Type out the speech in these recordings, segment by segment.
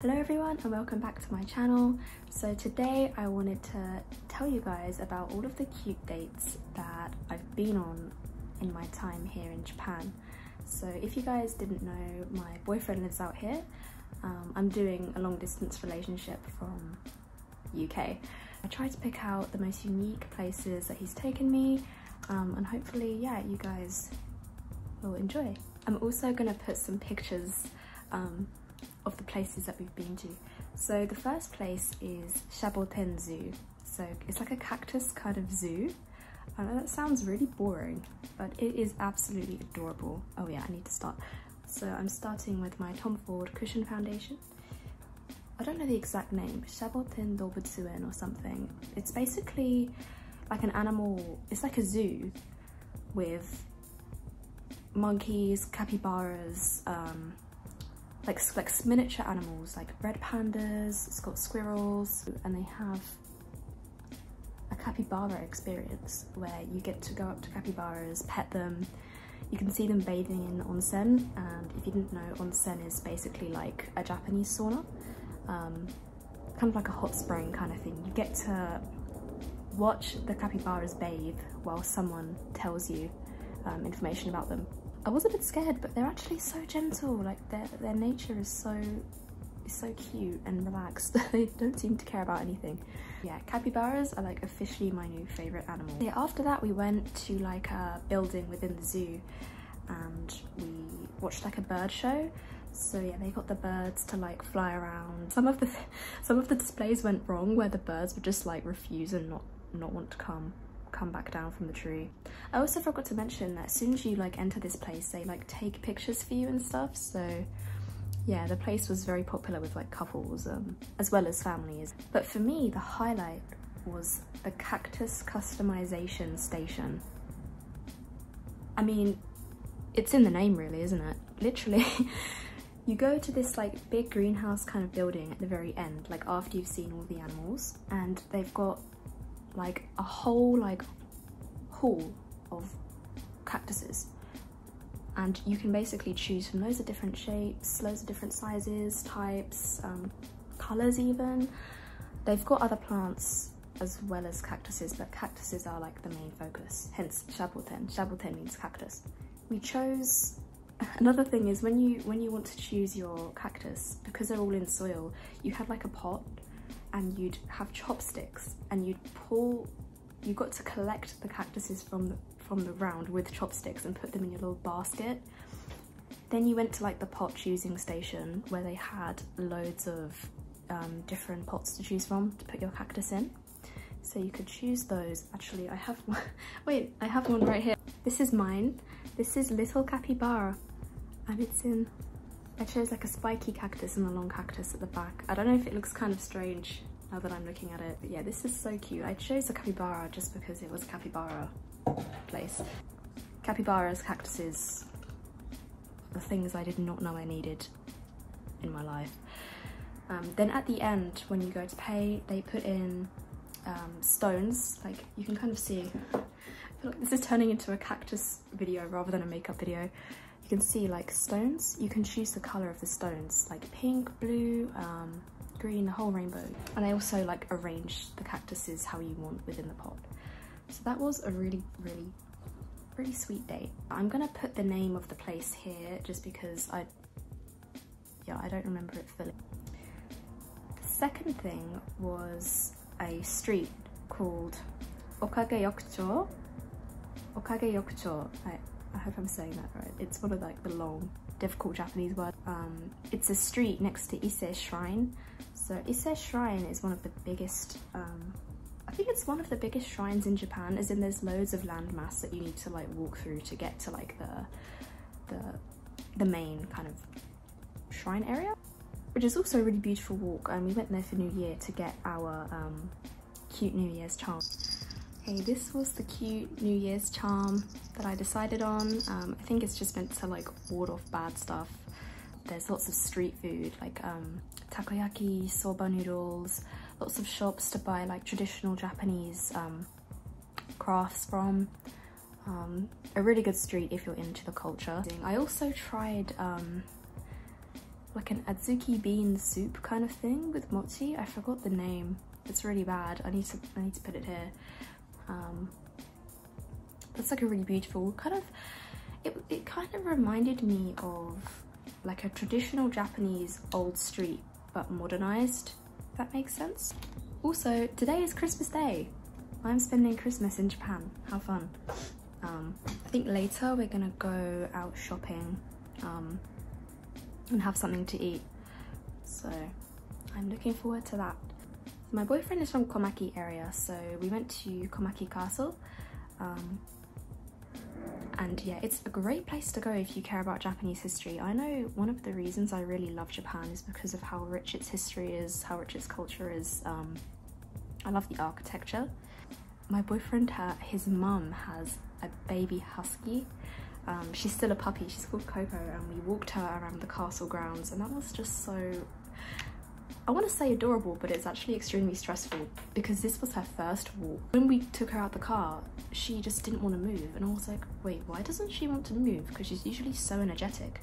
Hello everyone and welcome back to my channel. So today I wanted to tell you guys about all of the cute dates that I've been on in my time here in Japan. So if you guys didn't know, my boyfriend lives out here. I'm doing a long distance relationship from UK. I tried to pick out the most unique places that he's taken me and hopefully, yeah, you guys will enjoy. I'm also gonna put some pictures of the places that we've been to. So the first place is Shaboten Zoo. So it's like a cactus kind of zoo. I know that sounds really boring, but it is absolutely adorable. Oh yeah, I need to start. So I'm starting with my Tom Ford cushion foundation. I don't know the exact name, Shaboten Dobutsuren or something. It's basically like an animal, it's like a zoo with monkeys, capybaras, like miniature animals like red pandas. It's got squirrels, and they have a capybara experience where you get to go up to capybaras, pet them. You can see them bathing in onsen, and if you didn't know, onsen is basically like a Japanese sauna, kind of like a hot spring kind of thing. You get to watch the capybaras bathe while someone tells you information about them. I was a bit scared, but they're actually so gentle. Like their nature is so cute and relaxed. They don't seem to care about anything. Yeah, capybaras are like officially my new favorite animal. Yeah, after that we went to like a building within the zoo and we watched like a bird show. So yeah, they got the birds to like fly around. Some of the displays went wrong where the birds would just like refuse and not want to come back down from the tree. I also forgot to mention that as soon as you like enter this place, they like take pictures for you and stuff. So yeah, the place was very popular with like couples as well as families. But for me, the highlight was the cactus customization station. I mean, it's in the name really, isn't it? Literally. You go to this like big greenhouse kind of building at the very end, like after you've seen all the animals, and they've got like a whole like hall of cactuses, and you can basically choose from loads of different shapes, loads of different sizes, types, colors even. They've got other plants as well as cactuses, but cactuses are like the main focus, hence Shaboten. Shaboten means cactus. We chose, another thing is when you want to choose your cactus, because they're all in soil, you had like a pot and you'd have chopsticks and you got to collect the cactuses from the ground with chopsticks and put them in your little basket. Then you went to like the pot choosing station where they had loads of different pots to choose from to put your cactus in. So you could choose those. Actually, I have one. Wait, I have one right here. This is mine. This is Little Capybara, and it's in, I chose like a spiky cactus and a long cactus at the back. I don't know if it looks kind of strange now that I'm looking at it, but yeah, this is so cute. I chose the capybara just because it was a capybara place. Capybaras, cactuses, the things I did not know I needed in my life. Then at the end, when you go to pay, they put in stones. Like you can kind of see, I feel like this is turning into a cactus video rather than a makeup video. You can see like stones. You can choose the color of the stones, like pink, blue, green, the whole rainbow. And I also like arranged the cactuses how you want within the pot. So that was a really sweet date. I'm gonna put the name of the place here just because I don't remember it fully. The second thing was a street called Okageyokucho. Okageyokucho. I hope I'm saying that right. It's one of like the long, difficult Japanese words. It's a street next to Ise Shrine. So Ise Shrine is one of the biggest, I think it's one of the biggest shrines in Japan, as in there's loads of landmass that you need to like walk through to get to like the main kind of shrine area, which is also a really beautiful walk. And we went there for New Year to get our cute New Year's charm. Okay, this was the cute New Year's charm that I decided on. I think it's just meant to like ward off bad stuff. There's lots of street food like takoyaki, soba noodles, lots of shops to buy like traditional Japanese crafts from. A really good street if you're into the culture. I also tried like an adzuki bean soup kind of thing with mochi. I forgot the name. It's really bad. I need to put it here. That's like a really beautiful kind of, it kind of reminded me of like a traditional Japanese old street but modernized, if that makes sense. Also, today is Christmas Day. I'm spending Christmas in Japan. How fun. I think later we're gonna go out shopping and have something to eat, so I'm looking forward to that. My boyfriend is from Komaki area, so we went to Komaki Castle, and yeah, it's a great place to go if you care about Japanese history. I know one of the reasons I really love Japan is because of how rich its history is, how rich its culture is. I love the architecture. My boyfriend, his mum has a baby husky. She's still a puppy, she's called Coco, and we walked her around the castle grounds, and that was just so, I want to say adorable, but it's actually extremely stressful because this was her first walk. When we took her out the car, she just didn't want to move, and I was like, wait, why doesn't she want to move? Because she's usually so energetic.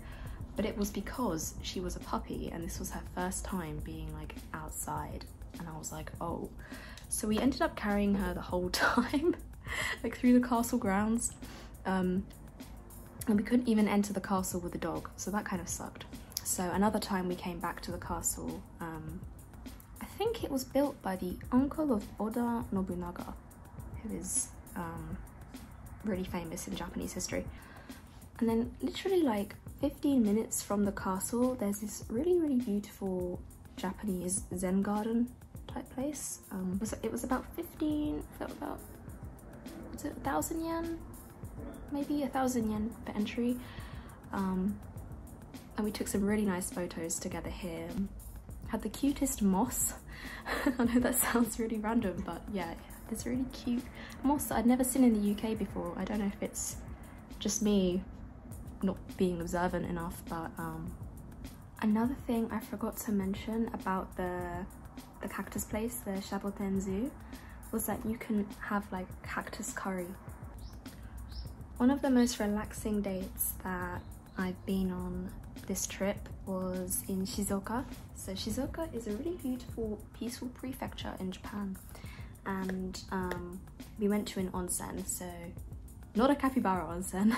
But it was because she was a puppy and this was her first time being like outside, and I was like, oh. So we ended up carrying her the whole time, like through the castle grounds. And we couldn't even enter the castle with the dog, so that kind of sucked. So another time we came back to the castle, I think it was built by the uncle of Oda Nobunaga, who is really famous in Japanese history. And then literally like 15 minutes from the castle, there's this really, really beautiful Japanese Zen garden type place. It was about 15, about, was it 1,000 yen? Maybe 1,000 yen per entry. And we took some really nice photos together here. Had the cutest moss. I know that sounds really random, but yeah, this really cute moss that I'd never seen in the UK before. I don't know if it's just me not being observant enough, but another thing I forgot to mention about the cactus place, the Shaboten Zoo, was that you can have like cactus curry. One of the most relaxing dates that I've been on this trip was in Shizuoka. So Shizuoka is a really beautiful, peaceful prefecture in Japan, and we went to an onsen, so not a capybara onsen.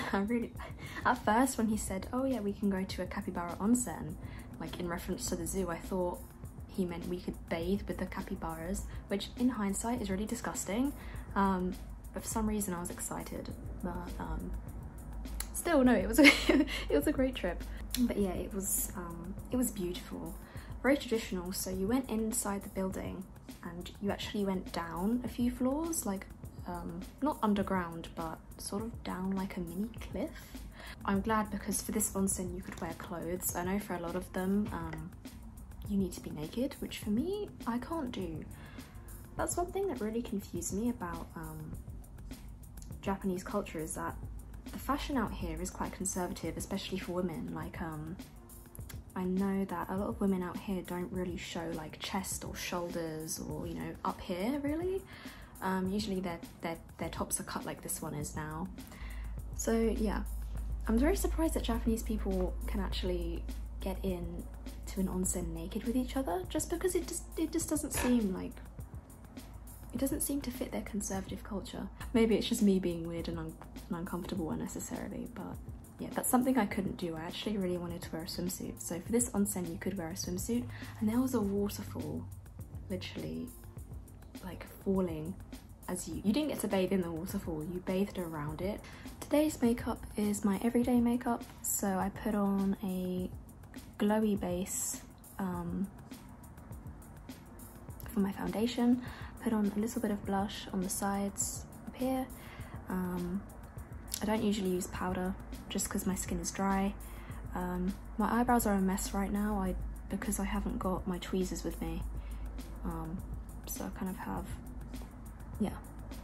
At first when he said, oh yeah, we can go to a capybara onsen, like in reference to the zoo, I thought he meant we could bathe with the capybaras, which in hindsight is really disgusting. But for some reason I was excited, but still no, it was a great trip. But yeah, it was beautiful, very traditional. So you went inside the building and you actually went down a few floors, like not underground, but sort of down like a mini cliff. I'm glad, because for this onsen you could wear clothes. I know for a lot of them you need to be naked, which for me I can't do. That's one thing that really confused me about Japanese culture, is that the fashion out here is quite conservative, especially for women. Like I know that a lot of women out here don't really show like chest or shoulders, or you know, up here really. Usually their tops are cut like this one is now. So yeah, I'm very surprised that Japanese people can actually get in to an onsen naked with each other, just because it just doesn't seem like, it doesn't seem to fit their conservative culture. Maybe it's just me being weird and uncomfortable unnecessarily, but yeah, that's something I couldn't do. I actually really wanted to wear a swimsuit. So for this onsen you could wear a swimsuit, and there was a waterfall literally like falling as you didn't get to bathe in the waterfall, you bathed around it. Today's makeup is my everyday makeup, so I put on a glowy base for my foundation, put on a little bit of blush on the sides up here. I don't usually use powder just because my skin is dry. My eyebrows are a mess right now because I haven't got my tweezers with me, so I kind of have, yeah,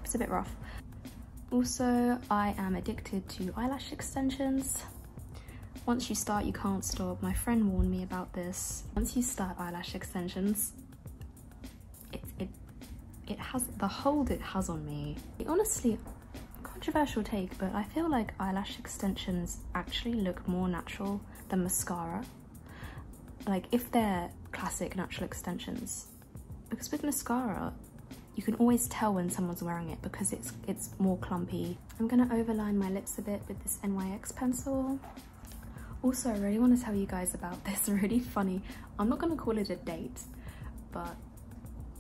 it's a bit rough. Also, I am addicted to eyelash extensions. Once you start, you can't stop. My friend warned me about this. Once you start eyelash extensions, it has the hold it has on me. Honestly, controversial take, but I feel like eyelash extensions actually look more natural than mascara. like if they're classic natural extensions, because with mascara you can always tell when someone's wearing it because it's more clumpy. I'm gonna overline my lips a bit with this NYX pencil. Also, I really want to tell you guys about this really funny, I'm not gonna call it a date, but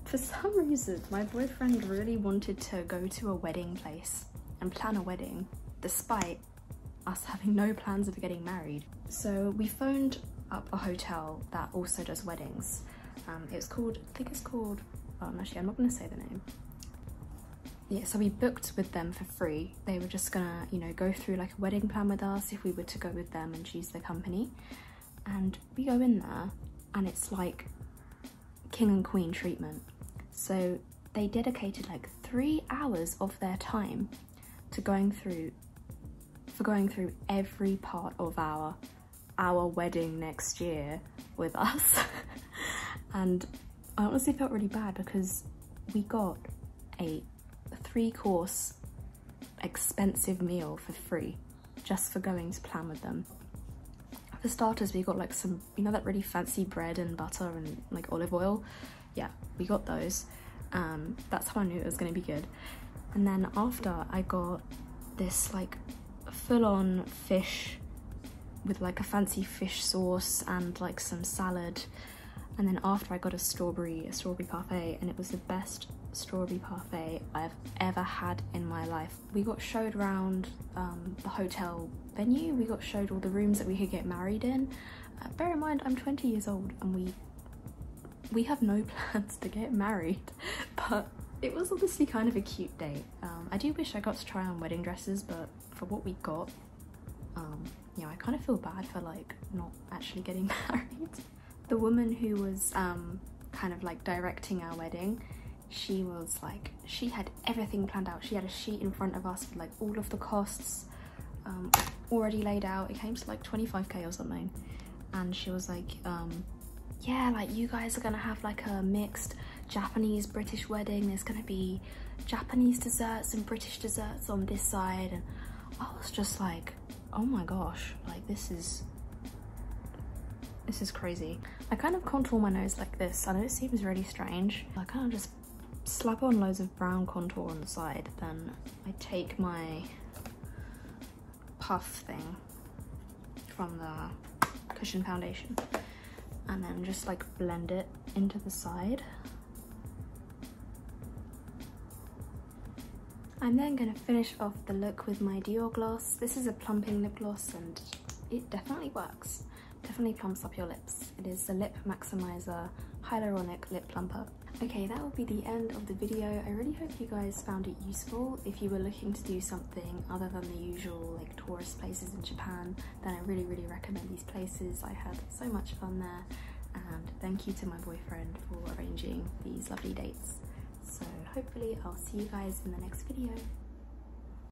for some reason my boyfriend really wanted to go to a wedding place and plan a wedding despite us having no plans of getting married. So we phoned up a hotel that also does weddings. It's called, I think it's called, actually I'm not gonna say the name. Yeah, so we booked with them for free. They were just gonna, you know, go through like a wedding plan with us if we were to go with them and choose their company. And we go in there and it's like king and queen treatment. So they dedicated like 3 hours of their time to going through every part of our wedding next year with us. And I honestly felt really bad because we got a 3-course expensive meal for free just for going to plan with them. For starters, we got like some, you know, that really fancy bread and butter and like olive oil. Yeah, we got those. That's how I knew it was going to be good. And then after, I got this like full-on fish with like a fancy fish sauce and like some salad. And then after, I got a strawberry parfait, and it was the best strawberry parfait I've ever had in my life. We got showed around the hotel venue. We got showed all the rooms that we could get married in. Bear in mind, I'm 20 years old and we have no plans to get married, but it was obviously kind of a cute date. I do wish I got to try on wedding dresses, but for what we got, yeah, I kind of feel bad for like not actually getting married. The woman who was kind of like directing our wedding, she was like, she had everything planned out. She had a sheet in front of us with like all of the costs already laid out. It came to like 25k or something, and she was like, yeah, like you guys are gonna have like a mixed Japanese British wedding. There's gonna be Japanese desserts and British desserts on this side. And I was just like, oh my gosh, like this is crazy. I kind of contour my nose like this. I know it seems really strange. I kind of just slap on loads of brown contour on the side, then I take my puff thing from the cushion foundation and then just like blend it into the side. I'm then going to finish off the look with my Dior gloss. This is a plumping lip gloss and it definitely works. Definitely plumps up your lips. It is the Lip Maximizer Hyaluronic Lip Plumper. Okay, that will be the end of the video. I really hope you guys found it useful. If you were looking to do something other than the usual like tourist places in Japan, then I really recommend these places. I had so much fun there, and thank you to my boyfriend for arranging these lovely dates. So hopefully I'll see you guys in the next video.